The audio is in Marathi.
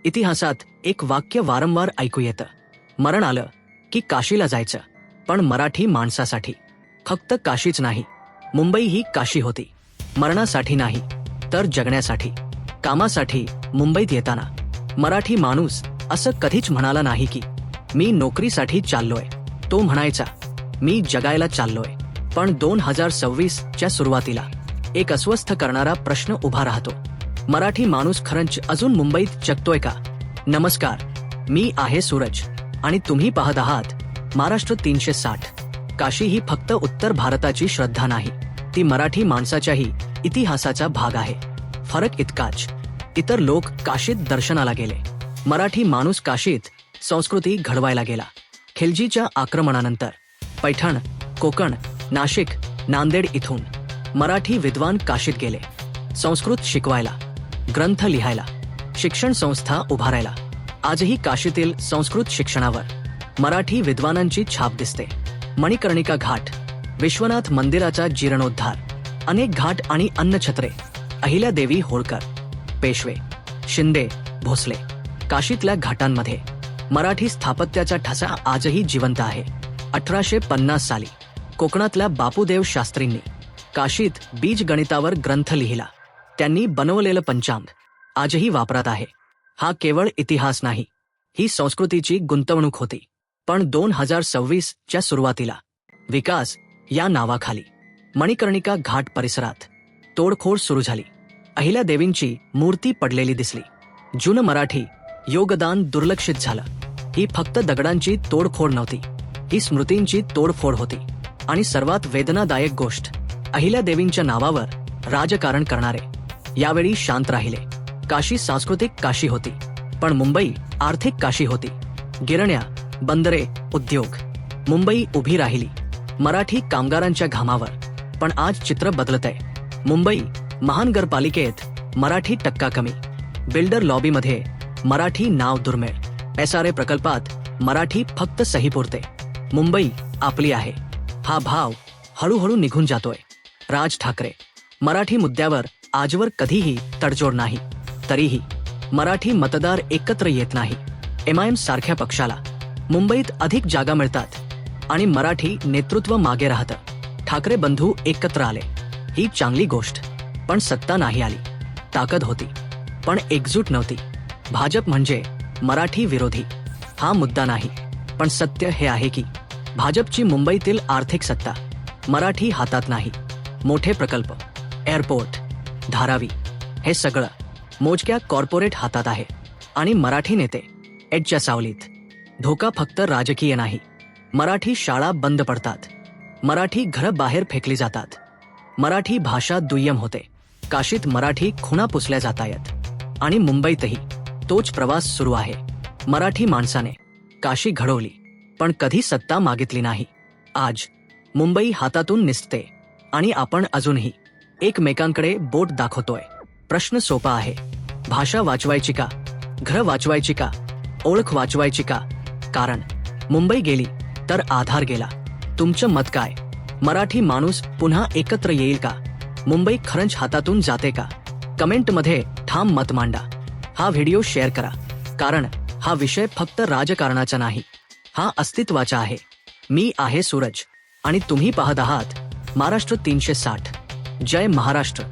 इतिहासात एक वाक्य वारंवार ऐकू येतं, मरण आलं की काशीला जायचं. पण मराठी माणसासाठी फक्त काशीच नाही, मुंबई ही काशी होती. मरणासाठी नाही तर जगण्यासाठी, कामासाठी. मुंबईत येताना मराठी माणूस असं कधीच म्हणाला नाही की मी नोकरीसाठी चाललोय. तो म्हणायचा मी जगायला चाललोय. पण 2026च्या सुरुवातीला एक अस्वस्थ करणारा प्रश्न उभा राहतो. मराठी माणूस खरंच अजून मुंबईत जगतोय का? नमस्कार, मी आहे सूरज आणि तुम्ही पाहत आहात महाराष्ट्र 360. काशी ही फक्त उत्तर भारताची श्रद्धा नाही, ती मराठी माणसाच्याही इतिहासाचा भाग आहे. फरक इतकाच, इतर लोक काशीत दर्शनाला गेले, मराठी माणूस काशीत संस्कृती घडवायला गेला. खिलजीच्या आक्रमणानंतर पैठण, कोकण, नाशिक, नांदेड इथून मराठी विद्वान काशीत गेले. संस्कृत शिकवायला, ग्रंथ लिहायला, शिक्षण संस्था उभारायला. आजही काशीतील संस्कृत शिक्षणावर मराठी विद्वानांची छाप दिसते. मणिकर्णिका घाट, विश्वनाथ मंदिराचा जीर्णोद्धार, अनेक घाट आणि अन्नछत्रे. अहिल्यादेवी होळकर, पेशवे, शिंदे, भोसले. काशीतल्या घाटांमध्ये मराठी स्थापत्याचा ठसा आजही जिवंत आहे. 1850 साली कोकणातल्या बापूदेव शास्त्रींनी काशीत बीजगणितावर ग्रंथ लिहिला. त्यांनी बनवलेलं पंचांग आजही वापरात आहे. हा केवळ इतिहास नाही, ही संस्कृतीची गुंतवणूक होती. पण 2026च्या सुरुवातीला विकास या नावाखाली मणिकर्णिका घाट परिसरात तोडफोड सुरू झाली. अहिल्यादेवींची मूर्ती पडलेली दिसली. जुनं मराठी योगदान दुर्लक्षित झालं. ही फक्त दगडांची तोडफोड नव्हती, ही स्मृतींची तोडफोड होती. आणि सर्वात वेदनादायक गोष्ट, अहिल्यादेवींच्या नावावर राजकारण करणारे यावेळी शांत राहिले. काशी सांस्कृतिक काशी होती, पण मुंबई आर्थिक काशी होती. गिरण्या, बंदरे, उद्योग. मुंबई उभी राहिली मराठी कामगारांच्या घामावर. पण आज चित्र बदलतंय. मुंबई महानगरपालिकेत मराठी टक्का कमी, बिल्डर लॉबीमध्ये मराठी नाव दुर्मिळ, SRA प्रकल्पात मराठी फक्त सहीपुरते. मुंबई आपली आहे हा भाव हळूहळू निघून जातोय. राज ठाकरे, मराठी मुद्द्यावर आजवर कधीही तडजोड नाही. तरीही मराठी मतदार एकत्र येत नाही. MIM सारख्या पक्षाला मुंबईत अधिक जागा मिळतात आणि मराठी नेतृत्व मागे राहतं. ठाकरे बंधू एकत्र आले, ही चांगली गोष्ट. पण सत्ता नाही आली. ताकद होती पण एकजूट नव्हती. भाजप म्हणजे मराठी विरोधी हा मुद्दा नाही, पण सत्य हे आहे की भाजपची मुंबईतील आर्थिक सत्ता मराठी हातात नाही. मोठे प्रकल्प, एअरपोर्ट, धारावी, हे सगळं मोजक्या कॉर्पोरेट हातात आहे. आणि मराठी नेते एडच्या सावलीत. धोका फक्त राजकीय नाही. मराठी शाळा बंद पडतात, मराठी घरं बाहेर फेकली जातात, मराठी भाषा दुय्यम होते. काशीत मराठी खुणा पुसल्या जातायत आणि मुंबईतही तोच प्रवास सुरू आहे. मराठी माणसाने काशी घडवली, पण कधी सत्ता मागितली नाही. आज मुंबई हातातून निसते आणि आपण अजूनही एकमेकांकडे बोट दाखवतोय. प्रश्न सोपा आहे, भाषा वाचवायची का, घरं वाचवायची का, ओळख वाचवायची का? कारण मुंबई गेली तर आधार गेला. तुमचं मत काय? मराठी माणूस पुन्हा एकत्र येईल का? मुंबई खरंच हातातून जाते का? कमेंटमध्ये ठाम मत मांडा. हा व्हिडिओ शेअर करा, कारण हा विषय फक्त राजकारणाचा नाही, हा अस्तित्वाचा आहे. मी आहे सूरज आणि तुम्ही पाहत आहात महाराष्ट्र 360. जय महाराष्ट्र.